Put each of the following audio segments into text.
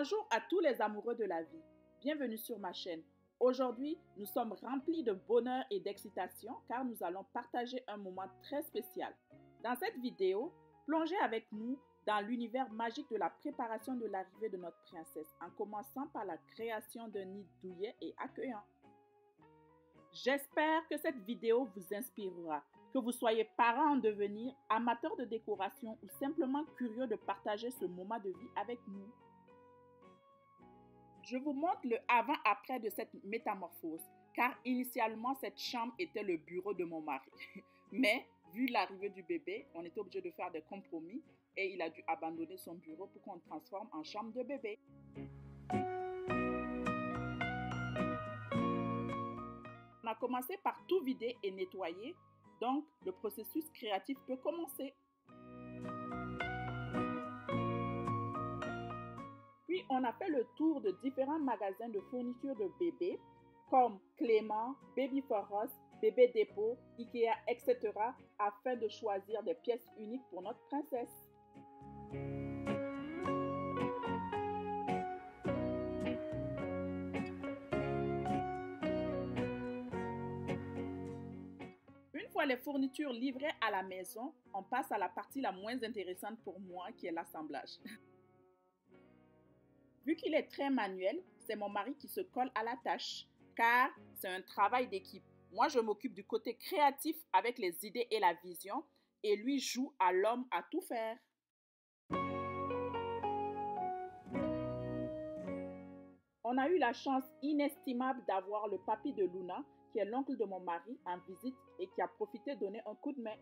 Bonjour à tous les amoureux de la vie. Bienvenue sur ma chaîne. Aujourd'hui, nous sommes remplis de bonheur et d'excitation car nous allons partager un moment très spécial. Dans cette vidéo, plongez avec nous dans l'univers magique de la préparation de l'arrivée de notre princesse en commençant par la création d'un nid douillet et accueillant. J'espère que cette vidéo vous inspirera, que vous soyez parents en devenir, amateurs de décoration ou simplement curieux de partager ce moment de vie avec nous. Je vous montre le avant-après de cette métamorphose, car initialement cette chambre était le bureau de mon mari. Mais vu l'arrivée du bébé, on était obligé de faire des compromis et il a dû abandonner son bureau pour qu'on le transforme en chambre de bébé. On a commencé par tout vider et nettoyer, donc le processus créatif peut commencer. Puis on a fait le tour de différents magasins de fourniture de bébés comme Clément, Baby for Us, Bébé Dépôt, Ikea, etc. afin de choisir des pièces uniques pour notre princesse. Une fois les fournitures livrées à la maison, on passe à la partie la moins intéressante pour moi qui est l'assemblage. Vu qu'il est très manuel, c'est mon mari qui se colle à la tâche, car c'est un travail d'équipe. Moi, je m'occupe du côté créatif avec les idées et la vision, et lui joue à l'homme à tout faire. On a eu la chance inestimable d'avoir le papy de Luna, qui est l'oncle de mon mari, en visite et qui a profité de donner un coup de main.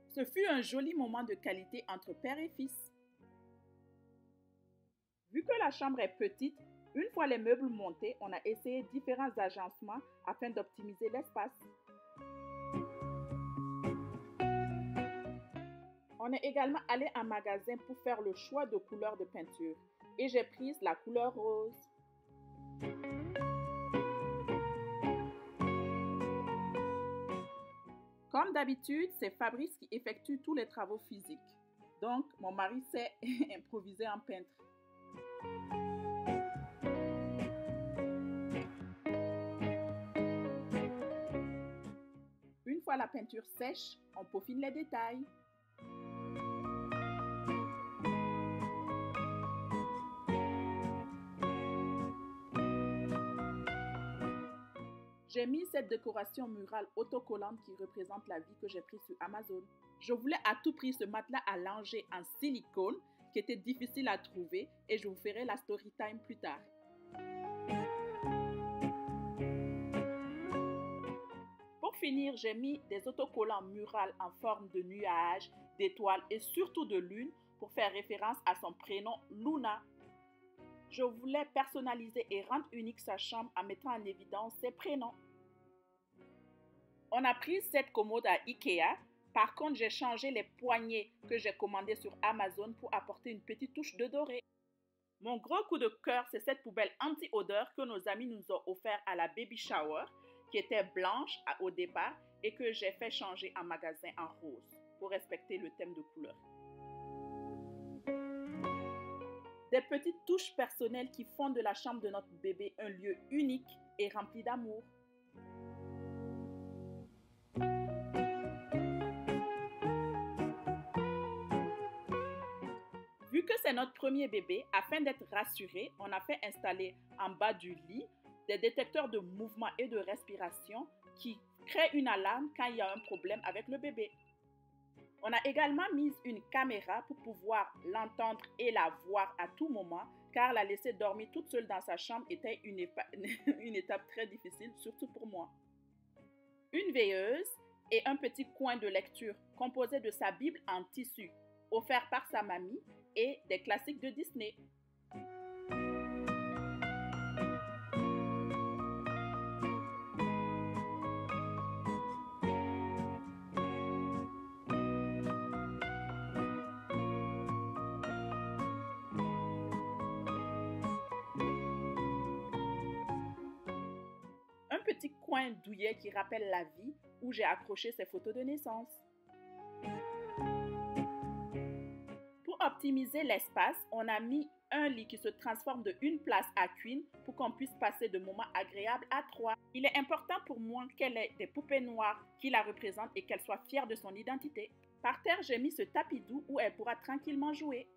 Ce fut un joli moment de qualité entre père et fils. Vu que la chambre est petite, une fois les meubles montés, on a essayé différents agencements afin d'optimiser l'espace. On est également allé en magasin pour faire le choix de couleur de peinture et j'ai pris la couleur rose. Comme d'habitude, c'est Fabrice qui effectue tous les travaux physiques. Donc, mon mari sait improviser en peintre. Une fois la peinture sèche, on peaufine les détails. J'ai mis cette décoration murale autocollante qui représente la vie que j'ai prise sur Amazon. Je voulais à tout prix ce matelas à langer en silicone qui était difficile à trouver et je vous ferai la story time plus tard. Pour finir, j'ai mis des autocollants murales en forme de nuages, d'étoiles et surtout de lune pour faire référence à son prénom Luna. Je voulais personnaliser et rendre unique sa chambre en mettant en évidence ses prénoms. On a pris cette commode à Ikea. Par contre, j'ai changé les poignées que j'ai commandées sur Amazon pour apporter une petite touche de doré. Mon gros coup de cœur, c'est cette poubelle anti-odeur que nos amis nous ont offert à la baby shower, qui était blanche au départ et que j'ai fait changer en magasin en rose pour respecter le thème de couleur. Des petites touches personnelles qui font de la chambre de notre bébé un lieu unique et rempli d'amour. Vu que c'est notre premier bébé, afin d'être rassuré, on a fait installer en bas du lit des détecteurs de mouvement et de respiration qui créent une alarme quand il y a un problème avec le bébé. On a également mis une caméra pour pouvoir l'entendre et la voir à tout moment, car la laisser dormir toute seule dans sa chambre était une étape très difficile, surtout pour moi. Une veilleuse et un petit coin de lecture composé de sa Bible en tissu, offert par sa mamie, et des classiques de Disney. Un petit coin douillet qui rappelle la vie où j'ai accroché ses photos de naissance. Pour optimiser l'espace, on a mis Un lit qui se transforme de une place à queen pour qu'on puisse passer de moments agréables à trois. Il est important pour moi qu'elle ait des poupées noires qui la représentent et qu'elle soit fière de son identité. Par terre, j'ai mis ce tapis doux où elle pourra tranquillement jouer.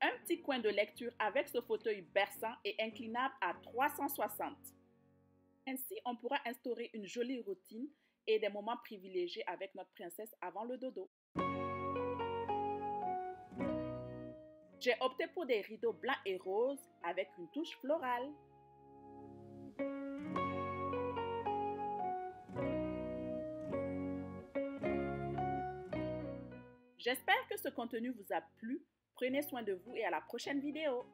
Un petit coin de lecture avec ce fauteuil berçant et inclinable à 360. Ainsi, on pourra instaurer une jolie routine et des moments privilégiés avec notre princesse avant le dodo. J'ai opté pour des rideaux blancs et roses avec une touche florale. J'espère que ce contenu vous a plu. Prenez soin de vous et à la prochaine vidéo.